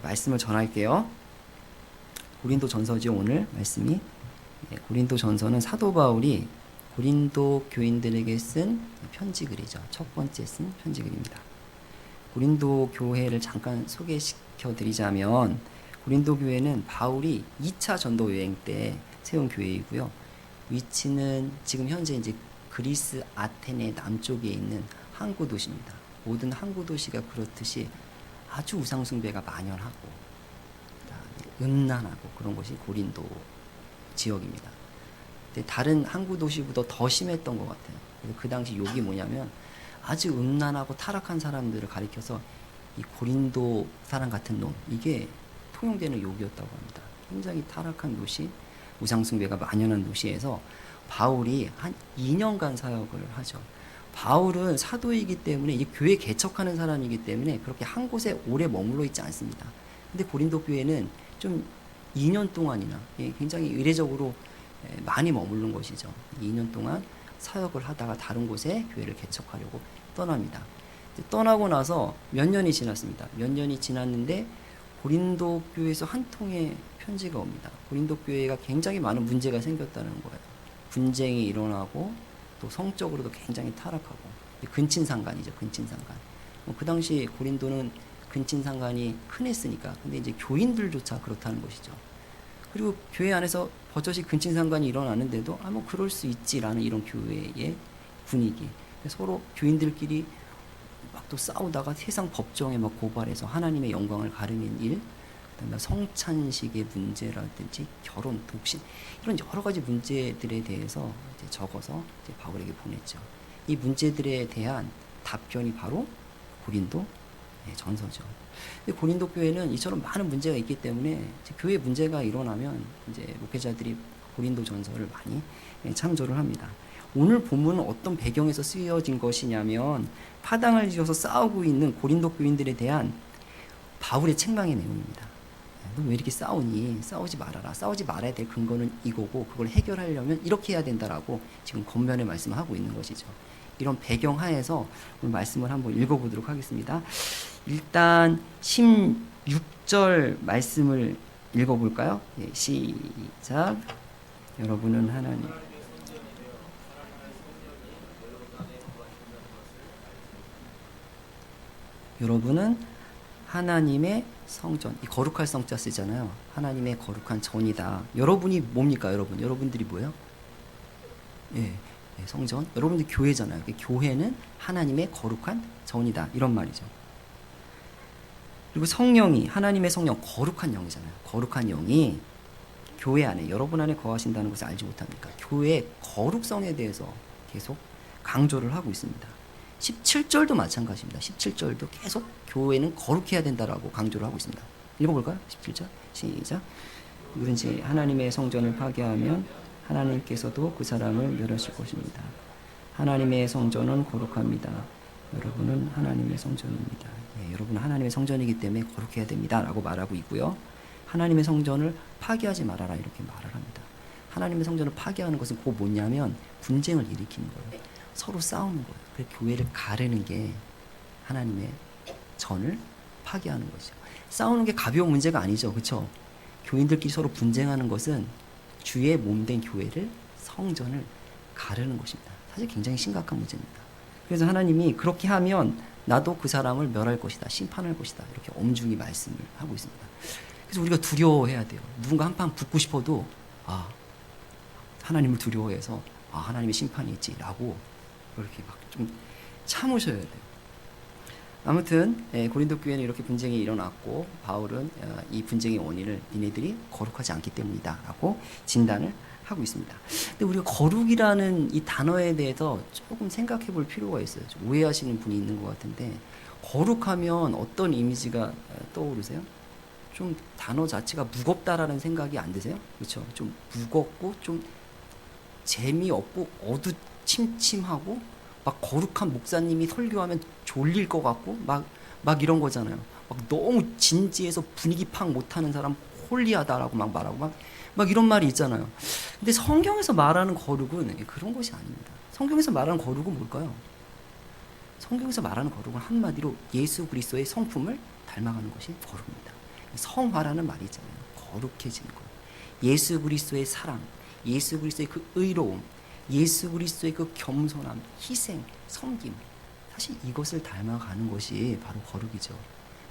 말씀을 전할게요. 고린도 전서죠, 오늘 말씀이. 고린도 전서는 사도 바울이 고린도 교인들에게 쓴 편지 글이죠. 첫 번째 쓴 편지 글입니다. 고린도 교회를 잠깐 소개시켜 드리자면, 고린도 교회는 바울이 2차 전도 여행 때 세운 교회이고요. 위치는 지금 현재 이제 그리스 아테네 남쪽에 있는 항구 도시입니다. 모든 항구 도시가 그렇듯이 아주 우상 숭배가 만연하고 음란하고 그런 곳이 고린도 지역입니다. 근데 다른 항구 도시보다 더 심했던 것 같아요. 그래서 그 당시 욕이 뭐냐면 아주 음란하고 타락한 사람들을 가리켜서 이 고린도 사람 같은 놈, 이게 통용되는 욕이었다고 합니다. 굉장히 타락한 도시, 우상 숭배가 만연한 도시에서 바울이 한 2년간 사역을 하죠. 바울은 사도이기 때문에 이 교회 개척하는 사람이기 때문에 그렇게 한 곳에 오래 머물러 있지 않습니다. 근데 고린도 교회는 좀 2년 동안이나 굉장히 의례적으로 많이 머무른 것이죠. 2년 동안 사역을 하다가 다른 곳에 교회를 개척하려고 떠납니다. 떠나고 나서 몇 년이 지났습니다. 몇 년이 지났는데 고린도 교회에서 한 통의 편지가 옵니다. 고린도 교회가 굉장히 많은 문제가 생겼다는 거예요. 분쟁이 일어나고 또 성적으로도 굉장히 타락하고, 근친상간이죠. 근친상간. 그 당시 고린도는 근친상간이 흔했으니까. 근데 이제 교인들조차 그렇다는 것이죠. 그리고 교회 안에서 버젓이 근친상간이 일어나는데도 뭐 그럴 수 있지라는 이런 교회의 분위기. 서로 교인들끼리 막 또 싸우다가 세상 법정에 막 고발해서 하나님의 영광을 가르는 일, 그다음에 성찬식의 문제라든지 결혼, 독신, 이런 여러 가지 문제들에 대해서 이제 적어서 이제 바울에게 보냈죠. 이 문제들에 대한 답변이 바로 고린도 전서죠. 근데 고린도 교회는 이처럼 많은 문제가 있기 때문에 교회 문제가 일어나면 이제 목회자들이 고린도 전서를 많이 참조를 합니다. 오늘 본문은 어떤 배경에서 쓰여진 것이냐면, 파당을 지어서 싸우고 있는 고린도 교인들에 대한 바울의 책망의 내용입니다. 너 왜 이렇게 싸우니? 싸우지 말아라. 싸우지 말아야 될 근거는 이거고, 그걸 해결하려면 이렇게 해야 된다라고 지금 겉면에 말씀하고 있는 것이죠. 이런 배경 하에서 오늘 말씀을 한번 읽어보도록 하겠습니다. 일단 16절 말씀을 읽어볼까요? 시작. 여러분은 하나님의 성전, 이 거룩할 성자 쓰잖아요. 하나님의 거룩한 전이다. 여러분이 뭡니까, 여러분? 여러분들이 뭐예요? 성전. 여러분들 교회잖아요. 교회는 하나님의 거룩한 전이다. 이런 말이죠. 그리고 성령이, 하나님의 성령, 거룩한 영이잖아요. 거룩한 영이 교회 안에, 여러분 안에 거하신다는 것을 알지 못합니까? 교회의 거룩성에 대해서 계속 강조를 하고 있습니다. 17절도 마찬가지입니다. 17절도 계속 교회는 거룩해야 된다라고 강조를 하고 있습니다. 읽어볼까요? 17절 시작. 누구든지 하나님의 성전을 파괴하면 하나님께서도 그 사람을 멸하실 것입니다. 하나님의 성전은 거룩합니다. 여러분은 하나님의 성전입니다. 여러분은 하나님의 성전이기 때문에 거룩해야 됩니다 라고 말하고 있고요. 하나님의 성전을 파괴하지 말아라, 이렇게 말을 합니다. 하나님의 성전을 파괴하는 것은 곧 뭐냐면 분쟁을 일으키는 거예요. 서로 싸우는 거예요. 그래서 교회를 가르는 게 하나님의 전을 파괴하는 거죠. 싸우는 게 가벼운 문제가 아니죠. 그렇죠? 교인들끼리 서로 분쟁하는 것은 주의 몸된 교회를, 성전을 가르는 것입니다. 사실 굉장히 심각한 문제입니다. 그래서 하나님이 그렇게 하면 나도 그 사람을 멸할 것이다, 심판할 것이다, 이렇게 엄중히 말씀을 하고 있습니다. 그래서 우리가 두려워해야 돼요. 누군가 한판 붙고 싶어도 하나님을 두려워해서 하나님의 심판이 있지라고 그렇게 막 좀 참으셔야 돼요. 아무튼 고린도 교회는 이렇게 분쟁이 일어났고, 바울은 이 분쟁의 원인을 니네들이 거룩하지 않기 때문이다 라고 진단을 하고 있습니다. 근데 우리가 거룩이라는 이 단어에 대해서 조금 생각해 볼 필요가 있어요. 좀 오해하시는 분이 있는 것 같은데, 거룩하면 어떤 이미지가 떠오르세요? 좀 단어 자체가 무겁다라는 생각이 안 드세요? 그렇죠? 좀 무겁고 좀 재미없고 어두침침하고, 막 거룩한 목사님이 설교하면 졸릴 것 같고 막 이런 거잖아요. 막 너무 진지해서 분위기 파악 못하는 사람 홀리하다라고 막 말하고 막 이런 말이 있잖아요. 근데 성경에서 말하는 거룩은 그런 것이 아닙니다. 성경에서 말하는 거룩은 뭘까요? 성경에서 말하는 거룩은 한마디로 예수 그리스도의 성품을 닮아가는 것이 거룩입니다. 성화라는 말이 있잖아요. 거룩해지는 거. 예수 그리스도의 사랑, 예수 그리스도의 그 의로움, 예수 그리스도의 그 겸손함, 희생, 섬김. 사실 이것을 닮아가는 것이 바로 거룩이죠.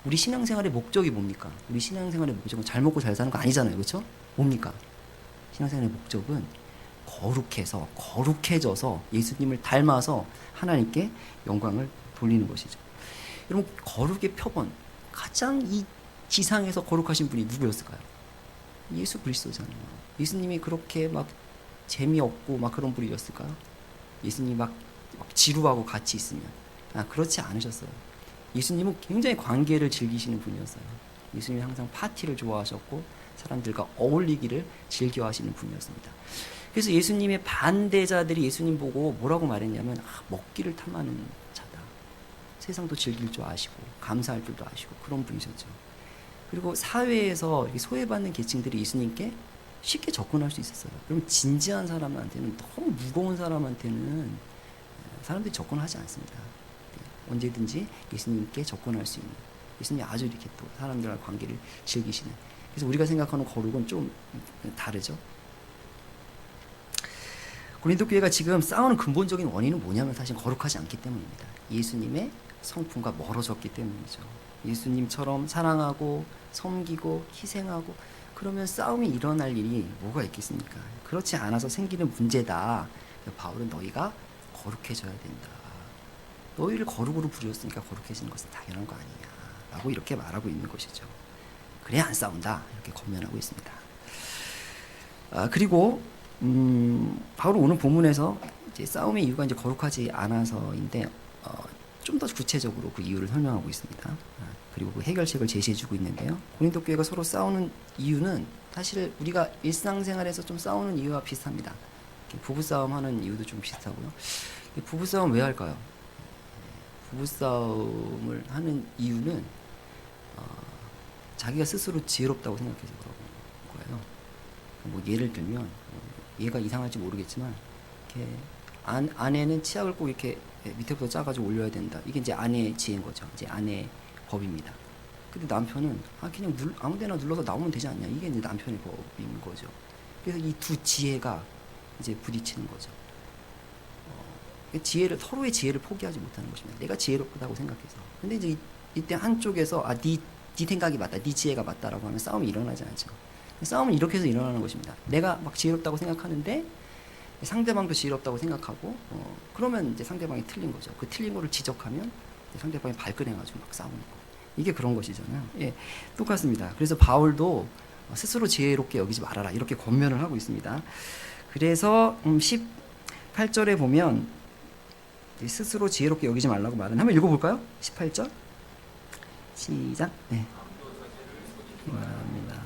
우리 신앙생활의 목적이 뭡니까? 우리 신앙생활의 목적은 잘 먹고 잘 사는 거 아니잖아요. 그렇죠? 뭡니까? 신앙생활의 목적은 거룩해서, 거룩해져서 예수님을 닮아서 하나님께 영광을 돌리는 것이죠. 여러분, 거룩의 표본, 가장 이 지상에서 거룩하신 분이 누구였을까요? 예수 그리스도잖아요. 예수님이 그렇게 막 재미없고 막 그런 분이었을까요? 예수님이 막 지루하고 같이 있으면. 그렇지 않으셨어요. 예수님은 굉장히 관계를 즐기시는 분이었어요. 예수님이 항상 파티를 좋아하셨고 사람들과 어울리기를 즐겨하시는 분이었습니다. 그래서 예수님의 반대자들이 예수님 보고 뭐라고 말했냐면 먹기를 탐하는 자다. 세상도 즐길 줄 아시고 감사할 줄도 아시고 그런 분이셨죠. 그리고 사회에서 소외받는 계층들이 예수님께 쉽게 접근할 수 있었어요. 그럼 진지한 사람한테는, 너무 무거운 사람한테는 사람들이 접근하지 않습니다. 언제든지 예수님께 접근할 수 있는, 예수님이 아주 이렇게 또 사람들과 관계를 즐기시는. 그래서 우리가 생각하는 거룩은 좀 다르죠. 고린도 교회가 지금 싸우는 근본적인 원인은 뭐냐면 사실 거룩하지 않기 때문입니다. 예수님의 성품과 멀어졌기 때문이죠. 예수님처럼 사랑하고 섬기고 희생하고 그러면 싸움이 일어날 일이 뭐가 있겠습니까? 그렇지 않아서 생기는 문제다. 바울은 너희가 거룩해져야 된다. 너희를 거룩으로 부르셨으니까 거룩해지는 것은 당연한 거 아니냐 라고 이렇게 말하고 있는 것이죠. 그래야 안 싸운다 이렇게 권면하고 있습니다. 그리고 바울은 오늘 본문에서 이제 싸움의 이유가 이제 거룩하지 않아서인데 좀 더 구체적으로 그 이유를 설명하고 있습니다. 그리고 그 해결책을 제시해주고 있는데요. 고린도 교회가 서로 싸우는 이유는 사실 우리가 일상생활에서 좀 싸우는 이유와 비슷합니다. 부부싸움 하는 이유도 좀 비슷하고요. 부부싸움 왜 할까요? 부부싸움을 하는 이유는 자기가 스스로 지혜롭다고 생각해서 그런 거예요. 뭐 예를 들면 얘가 이상할지 모르겠지만 이렇게 아내는 치약을 꼭 이렇게 밑에부터 짜가지고 올려야 된다. 이게 이제 아내의 지혜인 거죠. 이제 아내의 법입니다. 근데 남편은 그냥 아무데나 눌러서 나오면 되지 않냐. 이게 이제 남편의 법인 거죠. 그래서 이 두 지혜가 이제 부딪히는 거죠. 서로의 지혜를 포기하지 못하는 것입니다. 내가 지혜롭다고 생각해서. 근데 이제 이때 한쪽에서 네 생각이 맞다, 네 지혜가 맞다라고 하면 싸움이 일어나지 않죠. 싸움은 이렇게 해서 일어나는 것입니다. 내가 막 지혜롭다고 생각하는데 상대방도 지혜롭다고 생각하고 그러면 이제 상대방이 틀린 거죠. 그 틀린 거를 지적하면 상대방이 발끈해가지고 막 싸우는 거. 이게 그런 것이잖아요. 예, 똑같습니다. 그래서 바울도 스스로 지혜롭게 여기지 말아라 이렇게 권면을 하고 있습니다. 그래서 18절에 보면 스스로 지혜롭게 여기지 말라고 말은 한번 읽어볼까요? 18절 시작. 네. 말합니다.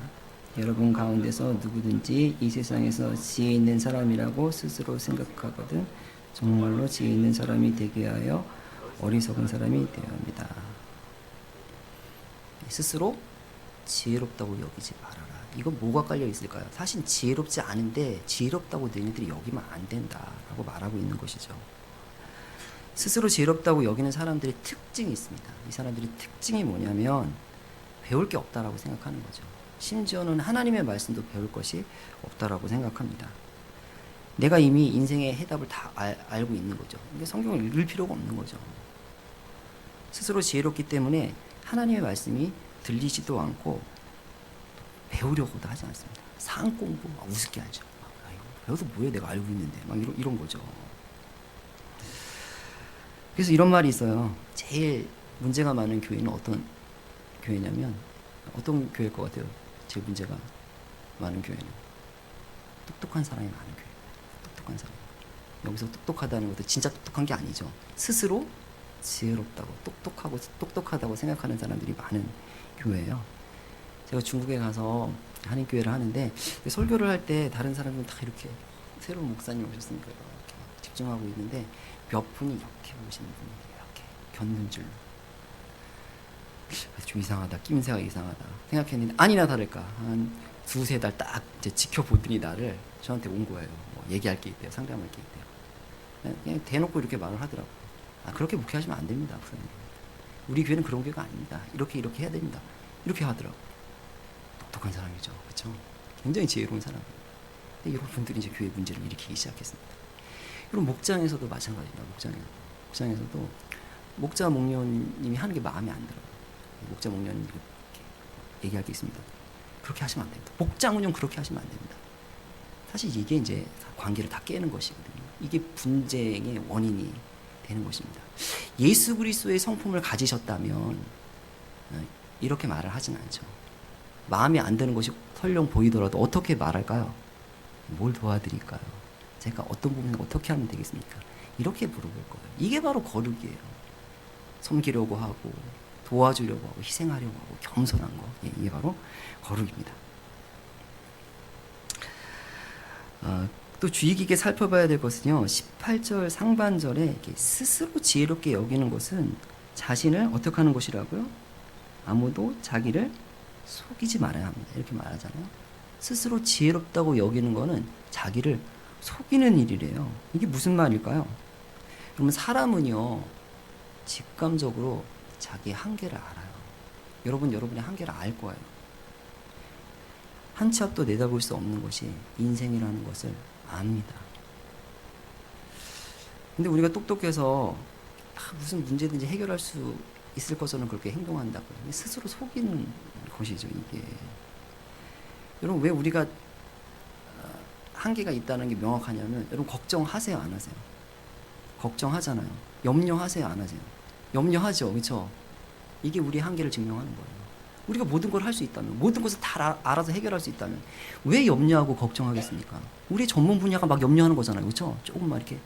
여러분 가운데서 누구든지 이 세상에서 지혜 있는 사람이라고 스스로 생각하거든 정말로 지혜 있는 사람이 되게 하여 어리석은 사람이 되어야 합니다. 스스로 지혜롭다고 여기지 말아라. 이거 뭐가 깔려 있을까요? 사실 지혜롭지 않은데 지혜롭다고 너희들이 여기면 안 된다라고 말하고 있는 것이죠. 스스로 지혜롭다고 여기는 사람들의 특징이 있습니다. 이 사람들의 특징이 뭐냐면 배울 게 없다라고 생각하는 거죠. 심지어는 하나님의 말씀도 배울 것이 없다라고 생각합니다. 내가 이미 인생의 해답을 다 알고 있는 거죠. 근데 성경을 읽을 필요가 없는 거죠. 스스로 지혜롭기 때문에 하나님의 말씀이 들리지도 않고 배우려고도 하지 않습니다. 상 공부 우습게 하죠. 배워서 뭐해 내가 알고 있는데 막 이런 거죠. 그래서 이런 말이 있어요. 제일 문제가 많은 교회는 어떤 교회냐면 어떤 교회일 것 같아요? 제일 문제가 많은 교회는 똑똑한 사람이 많은 교회. 똑똑한 사람. 여기서 똑똑하다는 것도 진짜 똑똑한 게 아니죠. 스스로 지혜롭다고 똑똑하다고 생각하는 사람들이 많은 교회예요. 제가 중국에 가서 한인교회를 하는데 설교를 할 때 다른 사람들은 다 이렇게 새로운 목사님 오셨으니까 이렇게 집중하고 있는데 몇 분이 이렇게 오시는 분이 이렇게 겪는 줄로 좀 이상하다, 낌새가 이상하다 생각했는데 아니나 다를까 한 두세 달 딱 지켜보더니 나를 저한테 온 거예요. 뭐 얘기할 게 있대요, 상담할 게 있대요. 그냥 대놓고 이렇게 말을 하더라고요. 그렇게 목회하시면 안 됩니다, 목사님. 우리 교회는 그런 교회가 아닙니다. 이렇게 해야 됩니다. 이렇게 하더라고요. 똑똑한 사람이죠. 그렇죠? 굉장히 지혜로운 사람. 근데 이런 분들이 이제 교회 문제를 일으키기 시작했습니다. 그럼 목장에서도 마찬가지입니다. 목장에서도 목자 목녀님이 하는 게 마음에 안 들어요. 목자 목녀님 이렇게 얘기할 게 있습니다. 그렇게 하시면 안 됩니다. 목장 운영 그렇게 하시면 안 됩니다. 사실 이게 이제 관계를 다 깨는 것이거든요. 이게 분쟁의 원인이 되는 것입니다. 예수 그리스도의 성품을 가지셨다면 이렇게 말을 하진 않죠. 마음에 안 드는 것이 설령 보이더라도 어떻게 말할까요? 뭘 도와드릴까요? 제가 어떤 부분을 어떻게 하면 되겠습니까? 이렇게 물어볼 거예요. 이게 바로 거룩이에요. 섬기려고 하고 도와주려고 하고 희생하려고 하고 겸손한 거. 이게 바로 거룩입니다. 또 주의 깊게 살펴봐야 될 것은요. 18절 상반절에 이렇게 스스로 지혜롭게 여기는 것은 자신을 어떻게 하는 것이라고요? 아무도 자기를 속이지 말아야 합니다. 이렇게 말하잖아요. 스스로 지혜롭다고 여기는 것은 자기를 속이는 일이래요. 이게 무슨 말일까요? 그러면 사람은요. 직감적으로 자기의 한계를 알아요. 여러분의 한계를 알 거예요. 한 치 앞도 내다볼 수 없는 것이 인생이라는 것을 압니다. 근데 우리가 똑똑해서 무슨 문제든지 해결할 수 있을 것처럼 그렇게 행동한다고 스스로 속이는 것이죠. 이게 여러분 왜 우리가 한계가 있다는 게 명확하냐면 여러분 걱정하세요 안 하세요? 걱정하잖아요. 염려하세요 안 하세요? 염려하죠. 그렇죠? 이게 우리의 한계를 증명하는 거예요. 우리가 모든 걸 할 수 있다면, 모든 것을 다 알아서 해결할 수 있다면 왜 염려하고 걱정하겠습니까? 우리의 전문 분야가 막 염려하는 거잖아요. 그렇죠? 조금만 이렇게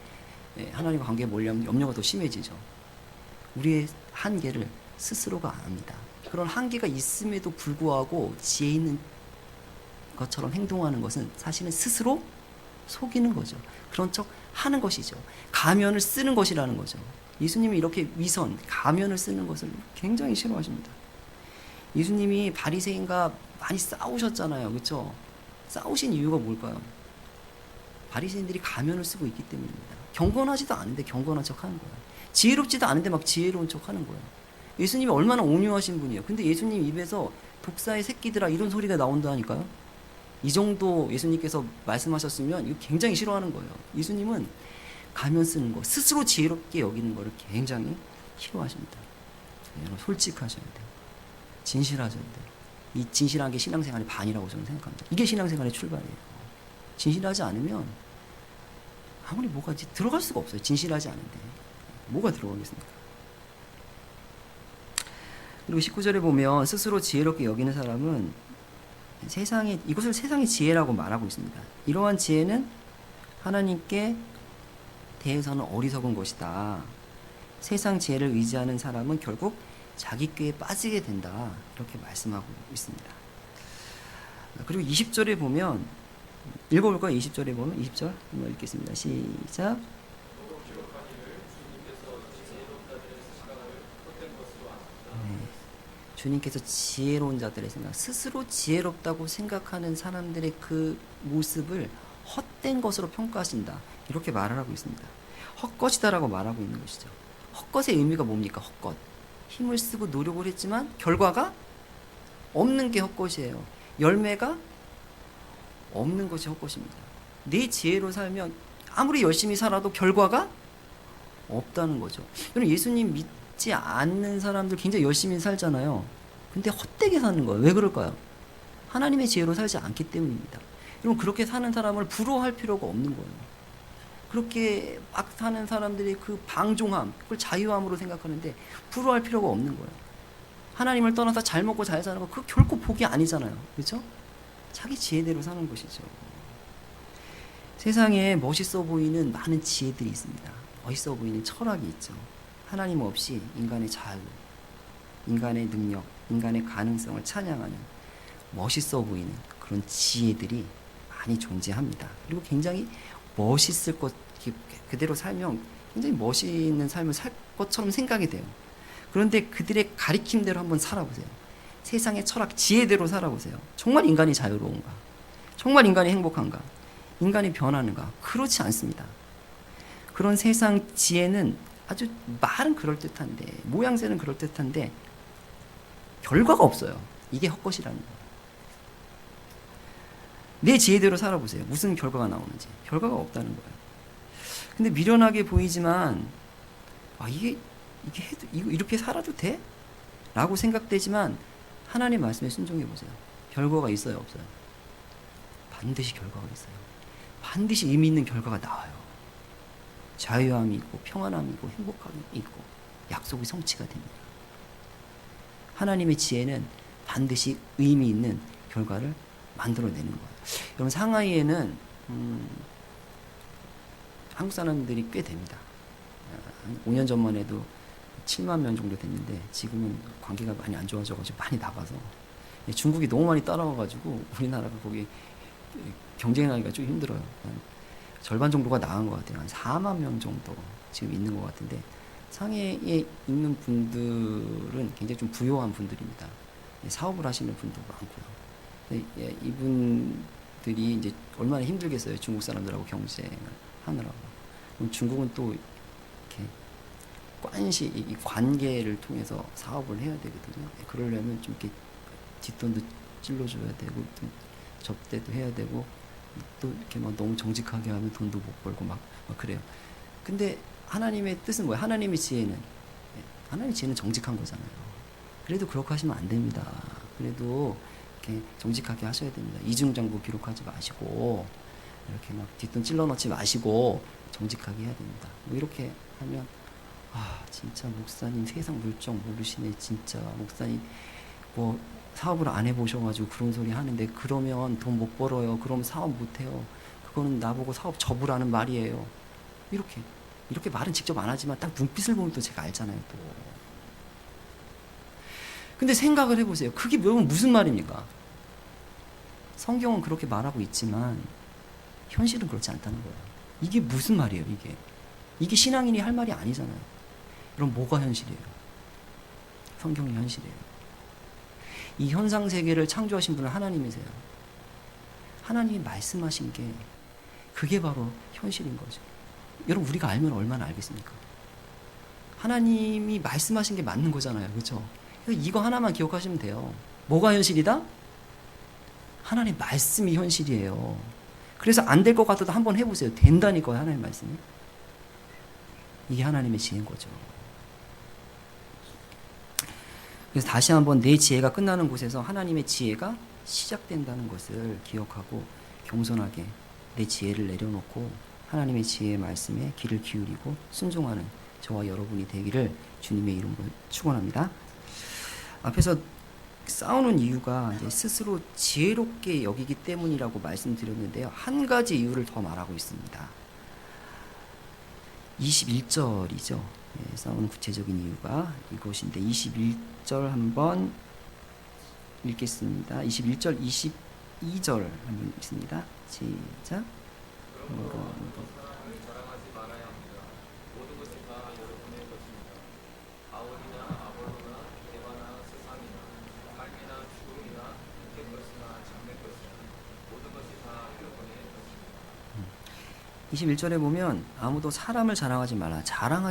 하나님과 관계에 몰려면 염려가 더 심해지죠. 우리의 한계를 스스로가 압니다. 그런 한계가 있음에도 불구하고 지혜 있는 것처럼 행동하는 것은 사실은 스스로 속이는 거죠. 그런 척 하는 것이죠. 가면을 쓰는 것이라는 거죠. 예수님이 이렇게 가면을 쓰는 것을 굉장히 싫어하십니다. 예수님이 바리새인과 많이 싸우셨잖아요. 그렇죠? 싸우신 이유가 뭘까요? 바리새인들이 가면을 쓰고 있기 때문입니다. 경건하지도 않은데 경건한 척하는 거예요. 지혜롭지도 않은데 막 지혜로운 척하는 거예요. 예수님이 얼마나 온유하신 분이에요. 근데 예수님 입에서 독사의 새끼들아 이런 소리가 나온다니까요. 이 정도 예수님께서 말씀하셨으면 이거 굉장히 싫어하는 거예요. 예수님은 가면 쓰는 거, 스스로 지혜롭게 여기는 거를 굉장히 싫어하십니다. 여러분 솔직하셔야 돼요. 진실하셔야 돼요. 이 진실한 게 신앙생활의 반이라고 저는 생각합니다. 이게 신앙생활의 출발이에요. 진실하지 않으면 아무리 뭐가 들어갈 수가 없어요. 진실하지 않은데 뭐가 들어가겠습니까? 그리고 19절에 보면 스스로 지혜롭게 여기는 사람은 이것을 세상의 지혜라고 말하고 있습니다. 이러한 지혜는 하나님께 대해서는 어리석은 것이다. 세상 지혜를 의지하는 사람은 결국 자기 꾀에 빠지게 된다. 이렇게 말씀하고 있습니다. 그리고 20절에 보면 읽어볼까요? 20절에 보면 20절 한번 읽겠습니다. 시작. 주님께서 지혜로운 자들의 생각, 스스로 지혜롭다고 생각하는 사람들의 그 모습을 헛된 것으로 평가하신다. 이렇게 말을 하고 있습니다. 헛것이다라고 말하고 있는 것이죠. 헛것의 의미가 뭡니까? 헛것. 힘을 쓰고 노력을 했지만 결과가 없는 게 헛것이에요. 열매가 없는 것이 헛것입니다. 내 지혜로 살면 아무리 열심히 살아도 결과가 없다는 거죠. 여러분 예수님 믿지 않는 사람들 굉장히 열심히 살잖아요. 근데 헛되게 사는 거예요. 왜 그럴까요? 하나님의 지혜로 살지 않기 때문입니다. 여러분 그렇게 사는 사람을 부러워할 필요가 없는 거예요. 그렇게 막 사는 사람들이 그 방종함, 그걸 자유함으로 생각하는데 부러워할 필요가 없는 거예요. 하나님을 떠나서 잘 먹고 잘 사는 거 그거 결코 복이 아니잖아요. 그렇죠? 자기 지혜대로 사는 것이죠. 세상에 멋있어 보이는 많은 지혜들이 있습니다. 멋있어 보이는 철학이 있죠. 하나님 없이 인간의 자유, 인간의 능력, 인간의 가능성을 찬양하는 멋있어 보이는 그런 지혜들이 많이 존재합니다. 그리고 굉장히 멋있을 것, 그대로 살면 굉장히 멋있는 삶을 살 것처럼 생각이 돼요. 그런데 그들의 가리킴대로 한번 살아보세요. 세상의 철학, 지혜대로 살아보세요. 정말 인간이 자유로운가? 정말 인간이 행복한가? 인간이 변하는가? 그렇지 않습니다. 그런 세상 지혜는 아주 말은 그럴듯한데, 모양새는 그럴듯한데 결과가 없어요. 이게 헛것이라는 거예요. 내 지혜대로 살아보세요. 무슨 결과가 나오는지. 결과가 없다는 거예요. 근데 미련하게 보이지만 이게 해도 이렇게 살아도 돼? 라고 생각되지만 하나님 말씀에 순종해 보세요. 결과가 있어요, 없어요? 반드시 결과가 있어요. 반드시 의미 있는 결과가 나와요. 자유함이 있고 평안함이 있고 행복함이 있고 약속이 성취가 됩니다. 하나님의 지혜는 반드시 의미 있는 결과를 만들어내는 거예요. 여러분, 상하이에는 한국 사람들이 꽤 됩니다. 한 5년 전만 해도 7만 명 정도 됐는데 지금은 관계가 많이 안 좋아져가지고 많이 나가서 중국이 너무 많이 따라와가지고 우리나라가 거기 경쟁하기가 좀 힘들어요. 한 절반 정도가 나간 것 같아요. 한 4만 명 정도 지금 있는 것 같은데 상해에 있는 분들은 굉장히 좀 부유한 분들입니다. 사업을 하시는 분도 많고요. 이분들이 이제 얼마나 힘들겠어요. 중국 사람들하고 경쟁을 하느라고. 그럼 중국은 또 이렇게 이 관계를 통해서 사업을 해야 되거든요. 그러려면 좀 이렇게 뒷돈도 찔러줘야 되고, 좀 접대도 해야 되고, 또 이렇게 막 너무 정직하게 하면 돈도 못 벌고 막 그래요. 근데 하나님의 뜻은 뭐예요? 하나님의 지혜는 정직한 거잖아요. 그래도 그렇게 하시면 안 됩니다. 그래도 이렇게 정직하게 하셔야 됩니다. 이중장부 기록하지 마시고, 이렇게 막 뒷돈 찔러 넣지 마시고, 정직하게 해야 됩니다. 뭐 이렇게 하면, 진짜 목사님 세상 물정 모르시네. 진짜 목사님 뭐 사업을 안 해보셔가지고 그런 소리 하는데 그러면 돈 못 벌어요. 그럼 사업 못 해요. 그거는 나보고 사업 접으라는 말이에요. 이렇게 말은 직접 안 하지만 딱 눈빛을 보면 또 제가 알잖아요. 또. 근데 생각을 해보세요. 그게 무슨 말입니까? 성경은 그렇게 말하고 있지만 현실은 그렇지 않다는 거예요. 이게 무슨 말이에요? 이게 신앙인이 할 말이 아니잖아요. 그럼 뭐가 현실이에요? 성경이 현실이에요. 이 현상 세계를 창조하신 분은 하나님이세요. 하나님이 말씀하신 게 그게 바로 현실인 거죠. 여러분, 우리가 알면 얼마나 알겠습니까? 하나님이 말씀하신 게 맞는 거잖아요. 그렇죠? 그래서 이거 하나만 기억하시면 돼요. 뭐가 현실이다? 하나님 말씀이 현실이에요. 그래서 안 될 것 같아도 한번 해보세요. 된다니까요, 하나님 말씀이. 이게 하나님의 지혜인 거죠. 그래서 다시 한번 내 지혜가 끝나는 곳에서 하나님의 지혜가 시작된다는 것을 기억하고 겸손하게 내 지혜를 내려놓고 하나님의 지혜의 말씀에 귀를 기울이고 순종하는 저와 여러분이 되기를 주님의 이름으로 축원합니다. 앞에서 싸우는 이유가 이제 스스로 지혜롭게 여기기 때문이라고 말씀드렸는데요. 한 가지 이유를 더 말하고 있습니다. 21절이죠. 싸우는 구체적인 이유가 이것인데 21절 한번 읽겠습니다. 21절, 22절 한번 읽습니다. 시작. 이 21절에 보면 아무도 사람을 자랑하지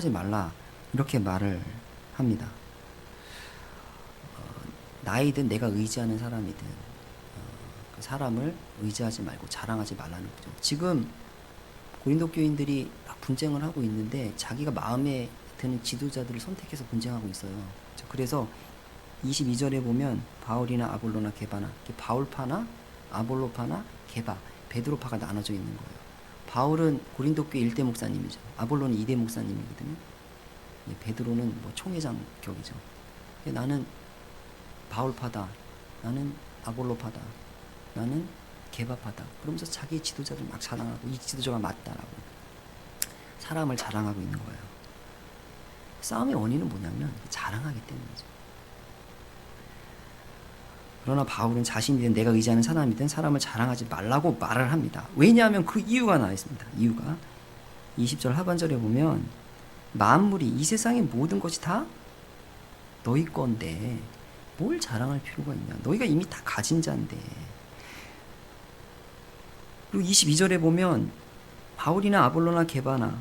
말라 이렇게 말을 합니다. 나이든 내가 의지하는 사람이든 그 사람을 의지하지 말고 자랑하지 말라는 거죠. 지금 고린도 교인들이 막 분쟁을 하고 있는데 자기가 마음에 드는 지도자들을 선택해서 분쟁하고 있어요. 그래서 22절에 보면 바울이나 아볼로나 게바나, 바울파나 아볼로파나 게바, 베드로파가 나눠져 있는 거예요. 바울은 고린도 교회 1대 목사님이죠. 아볼로는 2대 목사님이거든요. 베드로는 뭐 총회장 격이죠. 나는 바울파다, 나는 아볼로파다, 나는 게바파다. 그러면서 자기 지도자들 막 자랑하고 이 지도자가 맞다라고 사람을 자랑하고 있는 거예요. 싸움의 원인은 뭐냐면 자랑하기 때문이죠. 그러나 바울은 자신이든 내가 의지하는 사람이든 사람을 자랑하지 말라고 말을 합니다. 왜냐하면 그 이유가 나와 있습니다. 이유가 20절 하반절에 보면 만물이 이 세상의 모든 것이 다 너희 건데 뭘 자랑할 필요가 있냐. 너희가 이미 다 가진 자인데. 그리고 22절에 보면 바울이나 아볼로나 게바나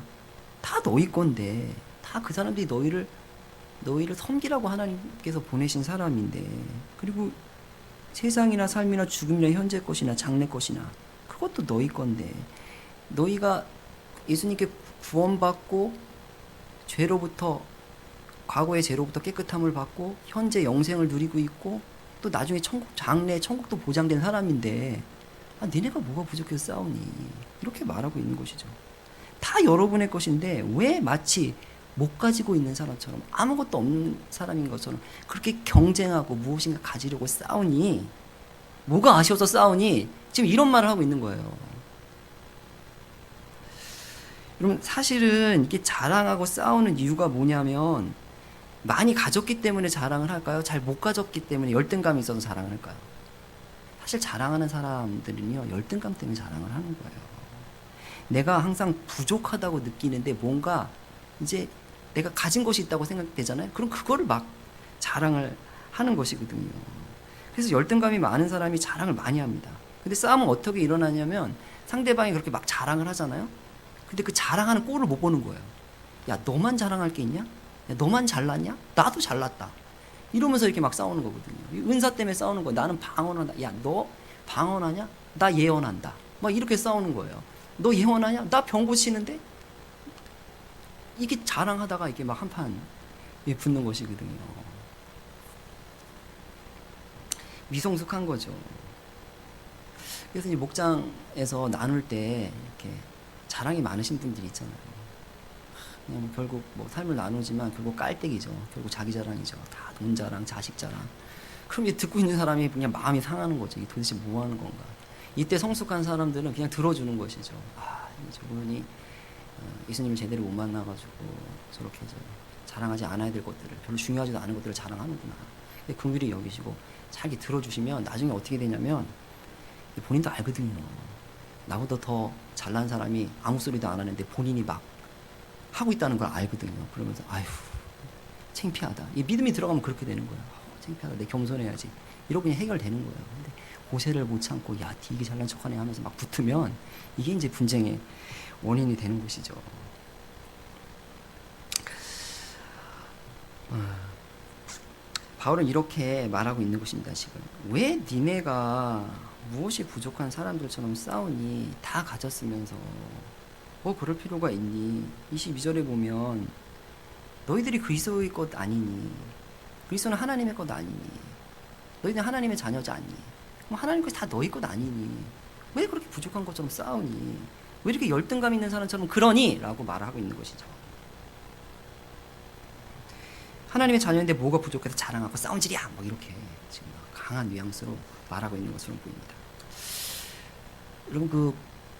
다 너희 건데 다 그 사람들이 너희를 섬기라고 하나님께서 보내신 사람인데, 그리고 세상이나 삶이나 죽음이나 현재 것이나 장래 것이나 그것도 너희 건데, 너희가 예수님께 구원받고 죄로부터, 과거의 죄로부터 깨끗함을 받고 현재 영생을 누리고 있고 또 나중에 천국, 장래 천국도 보장된 사람인데, 니네가 뭐가 부족해서 싸우니, 이렇게 말하고 있는 것이죠. 다 여러분의 것인데 왜 마치 못 가지고 있는 사람처럼, 아무것도 없는 사람인 것처럼 그렇게 경쟁하고 무엇인가 가지려고 싸우니, 뭐가 아쉬워서 싸우니, 지금 이런 말을 하고 있는 거예요. 여러분, 사실은 이렇게 자랑하고 싸우는 이유가 뭐냐면, 많이 가졌기 때문에 자랑을 할까요? 잘 못 가졌기 때문에 열등감이 있어서 자랑을 할까요? 사실 자랑하는 사람들은요, 열등감 때문에 자랑을 하는 거예요. 내가 항상 부족하다고 느끼는데 뭔가 이제 내가 가진 것이 있다고 생각되잖아요. 그럼 그거를 막 자랑을 하는 것이거든요. 그래서 열등감이 많은 사람이 자랑을 많이 합니다. 근데 싸움은 어떻게 일어나냐면, 상대방이 그렇게 막 자랑을 하잖아요. 근데 그 자랑하는 꼴을 못 보는 거예요. 야, 너만 자랑할 게 있냐? 야, 너만 잘났냐? 나도 잘났다. 이러면서 이렇게 막 싸우는 거거든요. 은사 때문에 싸우는 거예요. 나는 방언한다. 야, 너 방언하냐? 나 예언한다. 막 이렇게 싸우는 거예요. 너 예언하냐? 나 병 고치는데? 이게 자랑하다가 이게 막 한판 붙는 것이거든요. 미성숙한 거죠. 그래서 이제 목장에서 나눌 때 이렇게 자랑이 많으신 분들이 있잖아요. 그냥 뭐 결국 뭐 삶을 나누지만 결국 깔때기죠. 결국 자기 자랑이죠. 다 돈 자랑, 자식 자랑. 그럼 이제 듣고 있는 사람이 그냥 마음이 상하는 거죠. 이게 도대체 뭐 하는 건가. 이때 성숙한 사람들은 그냥 들어주는 것이죠. 저분이 예수님을 제대로 못 만나가지고 저렇게 자랑하지 않아야 될 것들을, 별로 중요하지도 않은 것들을 자랑하는구나. 긍휼히 여기시고 잘 이렇게 들어주시면 나중에 어떻게 되냐면, 본인도 알거든요. 나보다 더 잘난 사람이 아무 소리도 안 하는데 본인이 막 하고 있다는 걸 알거든요. 그러면서 아휴, 창피하다. 이 믿음이 들어가면 그렇게 되는 거예요. 창피하다. 내 겸손해야지. 이러고 그냥 해결되는 거예요. 근데 고세를 못 참고, 야, 되게 잘난 척하네 하면서 막 붙으면 이게 이제 분쟁의 원인이 되는 것이죠. 바울은 이렇게 말하고 있는 것입니다. 지금 왜 니네가 무엇이 부족한 사람들처럼 싸우니? 다 가졌으면서 뭐 그럴 필요가 있니? 22절에 보면 너희들이 그리스도의 것 아니니? 그리스도는 하나님의 것 아니니? 너희는 하나님의 자녀지 않니? 그럼 하나님 것이 다 너희 것 아니니? 왜 그렇게 부족한 것처럼 싸우니? 왜 이렇게 열등감 있는 사람처럼 그러니? 라고 말하고 있는 것이죠. 하나님의 자녀인데 뭐가 부족해서 자랑하고 싸움질이야! 뭐 이렇게 지금 강한 뉘앙스로 말하고 있는 것으로 보입니다. 여러분, 그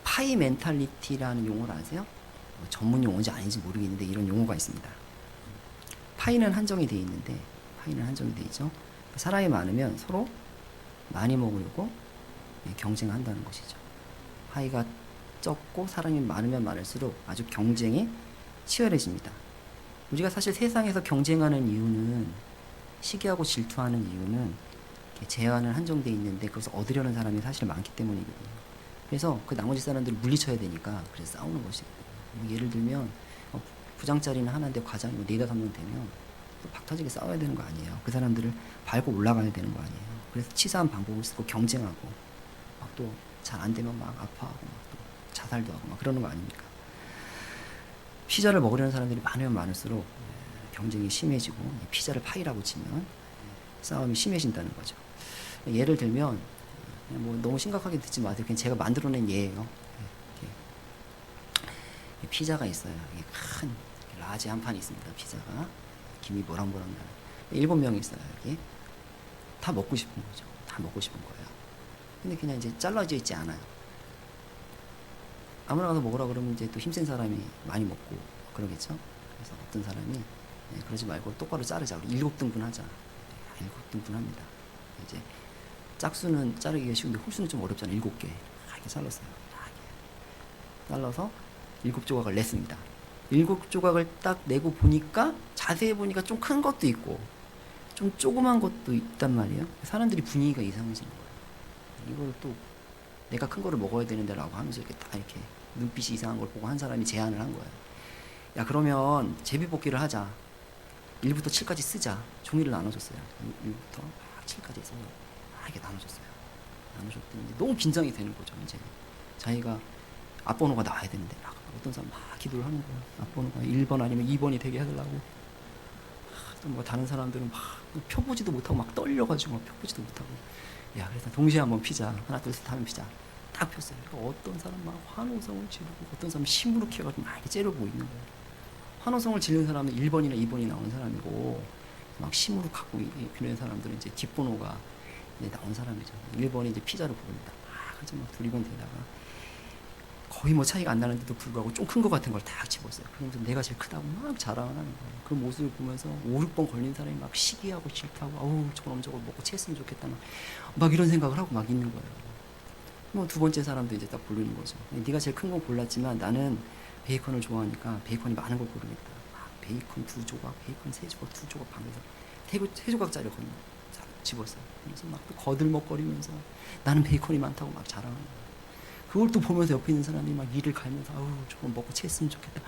파이 멘탈리티라는 용어를 아세요? 전문 용어인지 아닌지 모르겠는데 이런 용어가 있습니다. 파이는 한정이 되어 있는데, 파이는 한정이 되어 있죠. 사람이 많으면 서로 많이 먹으려고 경쟁한다는 것이죠. 파이가 적고 사람이 많으면 많을수록 아주 경쟁이 치열해집니다. 우리가 사실 세상에서 경쟁하는 이유는, 시기하고 질투하는 이유는 제한은 한정되어 있는데 그것을 얻으려는 사람이 사실 많기 때문이거든요. 그래서 그 나머지 사람들을 물리쳐야 되니까 그래서 싸우는 것이거든요. 뭐 예를 들면 부장짜리는 하나인데 과장이 4-5명 되면 또 박터지게 싸워야 되는 거 아니에요. 그 사람들을 밟고 올라가야 되는 거 아니에요. 그래서 치사한 방법을 쓰고 경쟁하고 막 또 잘 안 되면 막 아파하고 막 또 자살도 하고 막 그러는 거 아닙니까? 피자를 먹으려는 사람들이 많으면 많을수록 경쟁이 심해지고, 피자를 파이라고 치면 싸움이 심해진다는 거죠. 예를 들면, 뭐 너무 심각하게 듣지 마세요. 그냥 제가 만들어낸 예예요. 피자가 있어요. 큰 라지 한 판이 있습니다. 피자가 김이 모락모락 나는 7명이 있어요. 여기 다 먹고 싶은 거죠. 다 먹고 싶은 거예요. 근데 그냥 이제 잘라져 있지 않아요. 아무나 가서 먹으라 그러면 이제 또 힘센 사람이 많이 먹고 그러겠죠. 그래서 어떤 사람이 그러지 말고 똑바로 자르자. 우리 7등분 하자. 7등분 합니다. 이제 짝수는 자르기가 쉬운데 홀수는 좀 어렵잖아요. 7개 이렇게 잘랐어요. 잘라서 7조각을 냈습니다. 7조각을 딱 내고 보니까, 자세히 보니까 좀 큰 것도 있고 좀 조그만 것도 있단 말이에요. 사람들이 분위기가 이상해지는 거예요. 이걸 또 내가 큰 거를 먹어야 되는데 라고 하면서 이렇게 다 이렇게 눈빛이 이상한 걸 보고 한 사람이 제안을 한 거예요. 야, 그러면 제비뽑기를 하자. 1부터 7까지 쓰자. 종이를 나눠줬어요. 1부터 7까지 써요. 이렇게 나눠줬어요. 나눠줬더니 이제 너무 긴장이 되는 거죠. 이제 자기가 앞번호가 나와야 되는데 어떤 사람 막 기도를 하는 거예요. 앞번호가 1번 아니면 2번이 되게 해달라고. 또 뭐 다른 사람들은 막 펴보지도 못하고 막 떨려가지고 막 펴보지도 못하고. 야, 그래서 동시에 한번 피자. 하나 둘 셋 하면 피자. 딱 폈어요. 그러니까 어떤 사람 막 환호성을 지르고 어떤 사람 시무룩해가지고 막 이렇게 째려보고 있는 거예요. 환호성을 지르는 사람은 1번이나 2번이 나온 사람이고 막 시무룩하고 그런 사람들은 이제 뒷번호가 이제 나온 사람이죠. 1번이 이제 피자를 고릅니다. 그래서 막 두리번 되다가 거의 뭐 차이가 안 나는데도 불구하고 좀 큰 것 같은 걸 딱 집었어요. 그러면서 내가 제일 크다고 막 자랑을 하는 거예요. 그 모습을 보면서 5, 6번 걸린 사람이 막 시기하고 싫다고, 아우 저놈 저거 먹고 체했으면 좋겠다 막 이런 생각을 하고 막 있는 거예요. 뭐 두 번째 사람도 이제 딱 고르는 거죠. 네가 제일 큰 건 골랐지만 나는 베이컨을 좋아하니까 베이컨이 많은 걸 고르겠다. 막 베이컨 2조각, 베이컨 3조각, 2조각 방에서 3조각짜리 집었어요. 그래서 막 또 거들먹거리면서 나는 베이컨이 많다고 막 자랑하는 거예요. 그걸 또 보면서 옆에 있는 사람이 막 이를 갈면서 아우 저거 먹고 체했으면 좋겠다.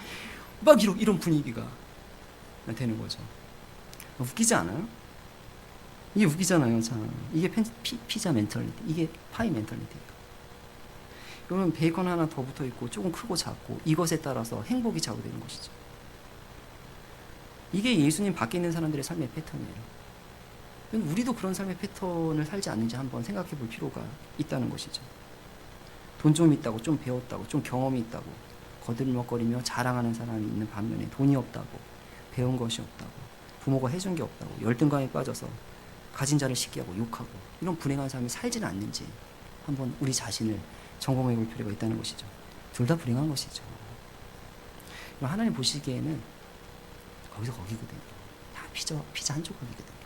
막 이런 분위기가 되는 거죠. 웃기지 않아요? 이게 웃기잖아요. 참. 이게 피자 멘탈리티, 이게 파이 멘탈리티예요. 그러면 베이컨 하나 더 붙어 있고 조금 크고 작고 이것에 따라서 행복이 좌우되는 것이죠. 이게 예수님 밖에 있는 사람들의 삶의 패턴이에요. 우리도 그런 삶의 패턴을 살지 않는지 한번 생각해 볼 필요가 있다는 것이죠. 돈 좀 있다고, 좀 배웠다고, 좀 경험이 있다고 거들먹거리며 자랑하는 사람이 있는 반면에 돈이 없다고, 배운 것이 없다고, 부모가 해준 게 없다고 열등감에 빠져서 가진 자를 시기하고 욕하고 이런 불행한 삶이 살지는 않는지 한번 우리 자신을 점검해 볼 필요가 있다는 것이죠. 둘 다 불행한 것이죠. 하나님 보시기에는 거기서 거기거든요. 다 피자 한 조각이거든요.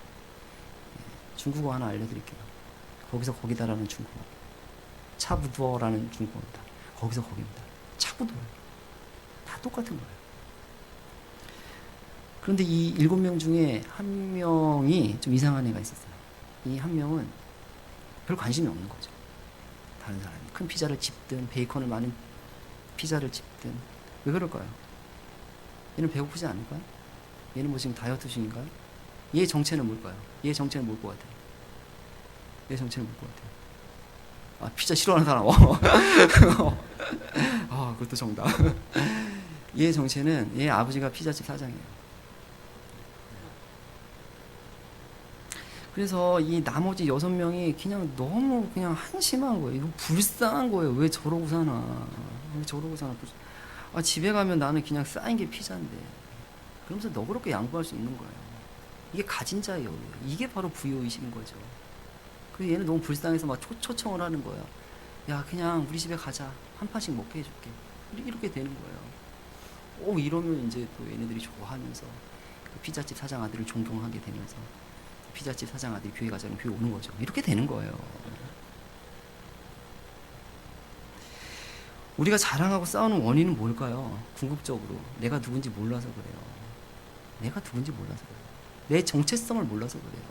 중국어 하나 알려드릴게요. 거기서 거기다라는 중국어. 차부두어라는 중국어입니다. 거기서 거기입니다. 차부두어. 다 똑같은 거예요. 그런데 이 7명 중에 한 명이 좀 이상한 애가 있었어요. 이 한 명은 별 관심이 없는 거죠. 다른 사람이 큰 피자를 집든 베이컨을 많은 피자를 집든 왜 그럴까요? 얘는 배고프지 않을까요? 얘는 뭐 지금 다이어트 중인가요? 얘의 정체는 뭘까요? 얘의 정체는 뭘 것 같아요? 얘의 정체는 뭘 것 같아요? 아, 피자 싫어하는 사람. 아, 그것도 정답. 얘의 정체는 얘 아버지가 피자집 사장이에요. 그래서 이 나머지 6명이 그냥 너무 그냥 한심한 거예요. 이거 불쌍한 거예요. 왜 저러고 사나? 왜 저러고 사나? 아, 집에 가면 나는 그냥 쌓인 게 피자인데. 그러면서 너그럽게 양보할 수 있는 거예요. 이게 가진 자의 여유예요. 이게 바로 부유의식인 거죠. 그래서 얘는 너무 불쌍해서 막 초청을 하는 거예요. 야, 그냥 우리 집에 가자. 한 판씩 먹게 해줄게. 이렇게 되는 거예요. 이러면 이제 또 얘네들이 좋아하면서 그 피자집 사장 아들을 존경하게 되면서 피자집 사장 아들이 교회 가자면 교회 오는 거죠. 이렇게 되는 거예요. 우리가 자랑하고 싸우는 원인은 뭘까요? 궁극적으로 내가 누군지 몰라서 그래요. 내가 누군지 몰라서 그래요. 내 정체성을 몰라서 그래요.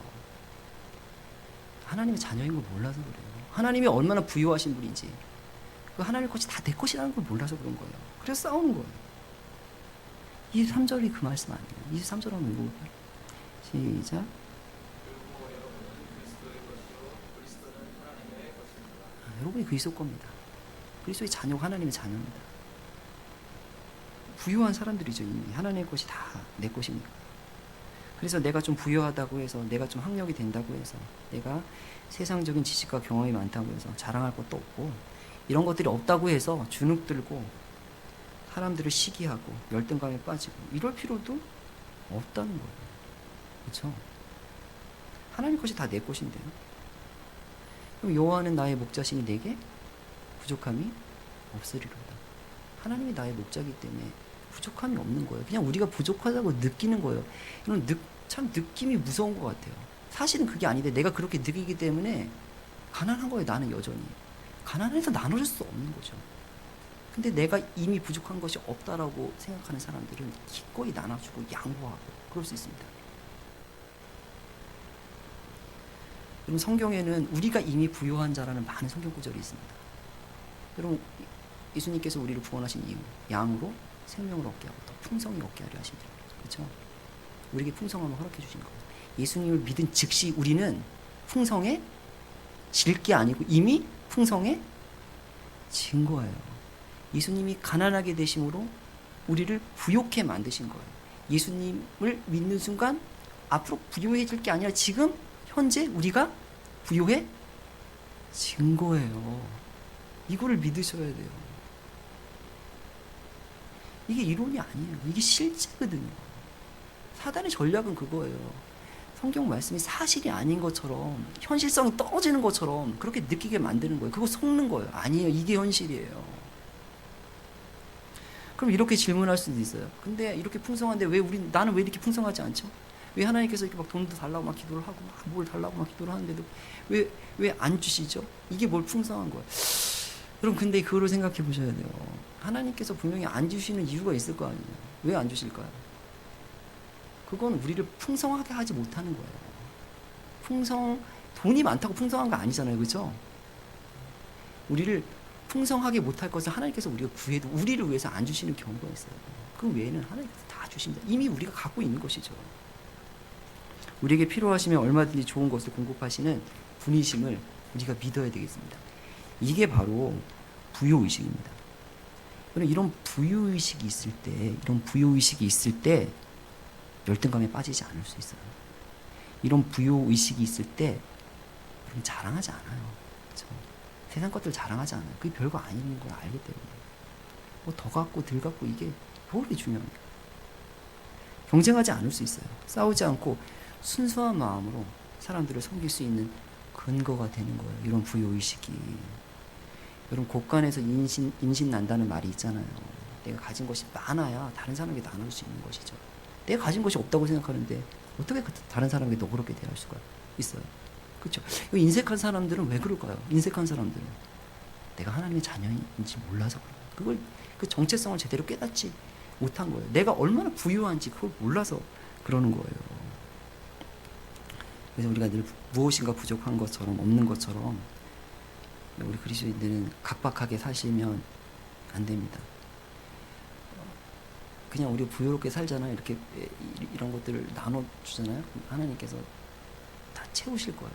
하나님의 자녀인 걸 몰라서 그래요. 하나님이 얼마나 부유하신 분인지 그 하나님 것이 다 내 것이라는 걸 몰라서 그런 거예요. 그래서 싸우는 거예요. 23절이 그 말씀 아니에요. 23절 한번 읽어볼까요? 시작. 여러분이 그리스도 겁니다. 그리스도의 자녀가 하나님의 자녀입니다. 부유한 사람들이죠. 이미 하나님의 것이 다 내 것입니다. 그래서 내가 좀 부유하다고 해서 내가 좀 학력이 된다고 해서 내가 세상적인 지식과 경험이 많다고 해서 자랑할 것도 없고 이런 것들이 없다고 해서 주눅 들고 사람들을 시기하고 열등감에 빠지고 이럴 필요도 없다는 거예요. 그렇죠? 하나님 것이 다 내 것인데요. 그럼 여호와는 나의 목자시니 내게 부족함이 없으리로다. 하나님이 나의 목자이기 때문에 부족함이 없는 거예요. 그냥 우리가 부족하다고 느끼는 거예요. 이런 참 느낌이 무서운 것 같아요. 사실은 그게 아닌데 내가 그렇게 느끼기 때문에 가난한 거예요. 나는 여전히. 가난해서 나눠줄 수 없는 거죠. 근데 내가 이미 부족한 것이 없다라고 생각하는 사람들은 기꺼이 나눠주고 양보하고 그럴 수 있습니다. 여러분 성경에는 우리가 이미 부유한 자라는 많은 성경 구절이 있습니다. 여러분 예수님께서 우리를 구원하신 이유 양으로 생명을 얻게 하고 더 풍성히 얻게 하려 하십니다. 그렇죠? 우리에게 풍성함을 허락해 주신 거예요. 예수님을 믿은 즉시 우리는 풍성에 질 게 아니고 이미 풍성해진 거예요. 예수님이 가난하게 되심으로 우리를 부욕해 만드신 거예요. 예수님을 믿는 순간 앞으로 부유해질 게 아니라 지금 현재 우리가 부유해진 거예요. 이거를 믿으셔야 돼요. 이게 이론이 아니에요. 이게 실제거든요. 사단의 전략은 그거예요. 성경 말씀이 사실이 아닌 것처럼, 현실성이 떨어지는 것처럼 그렇게 느끼게 만드는 거예요. 그거 속는 거예요. 아니에요. 이게 현실이에요. 그럼 이렇게 질문할 수도 있어요. 근데 이렇게 풍성한데 나는 왜 이렇게 풍성하지 않죠? 왜 하나님께서 이렇게 막 돈도 달라고 막 기도를 하고 막 뭘 달라고 막 기도를 하는데도 왜 안 주시죠? 이게 뭘 풍성한 거예요? 여러분, 근데 그거를 생각해 보셔야 돼요. 하나님께서 분명히 안 주시는 이유가 있을 거 아니에요. 왜 안 주실까요? 그건 우리를 풍성하게 하지 못하는 거예요. 돈이 많다고 풍성한 거 아니잖아요. 그죠? 우리를 풍성하게 못할 것을 하나님께서 우리가 구해도 우리를 위해서 안 주시는 경우가 있어요. 그 외에는 하나님께서 다 주십니다. 이미 우리가 갖고 있는 것이죠. 우리에게 필요하시면 얼마든지 좋은 것을 공급하시는 분이심을 우리가 믿어야 되겠습니다. 이게 바로 부요의식입니다. 이런 부요의식이 있을 때 열등감에 빠지지 않을 수 있어요. 이런 부요의식이 있을 때 자랑하지 않아요. 그렇죠? 세상 것들 자랑하지 않아요. 그게 별거 아닌 걸 알기 때문에. 뭐 더 갖고 덜 갖고 이게 뭐가 중요합니까? 경쟁하지 않을 수 있어요. 싸우지 않고 순수한 마음으로 사람들을 섬길 수 있는 근거가 되는 거예요. 이런 부요의식이. 여러분, 곳간에서 인신 난다는 말이 있잖아요. 내가 가진 것이 많아야 다른 사람에게 나눌 수 있는 것이죠. 내가 가진 것이 없다고 생각하는데 어떻게 다른 사람에게 너그럽게 대할 수가 있어요? 그렇죠? 인색한 사람들은 왜 그럴까요? 인색한 사람들은 내가 하나님의 자녀인지 몰라서 그래요. 그 정체성을 제대로 깨닫지 못한 거예요. 내가 얼마나 부유한지 그걸 몰라서 그러는 거예요. 그래서 우리가 늘 무엇인가 부족한 것처럼, 없는 것처럼 우리 그리스도인들은 각박하게 사시면 안 됩니다. 그냥 우리 부유롭게 살잖아요. 이렇게 이런 것들을 나눠주잖아요. 하나님께서 다 채우실 거예요.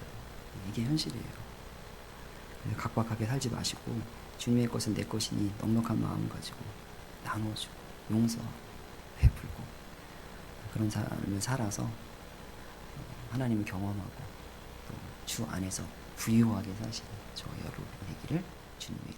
이게 현실이에요. 각박하게 살지 마시고 주님의 것은 내 것이니 넉넉한 마음 가지고 나눠주고 용서, 베풀고 그런 삶을 살아서 하나님을 경험하고 또 주 안에서 부유하게 사시는 저 여러분 되기를 주님의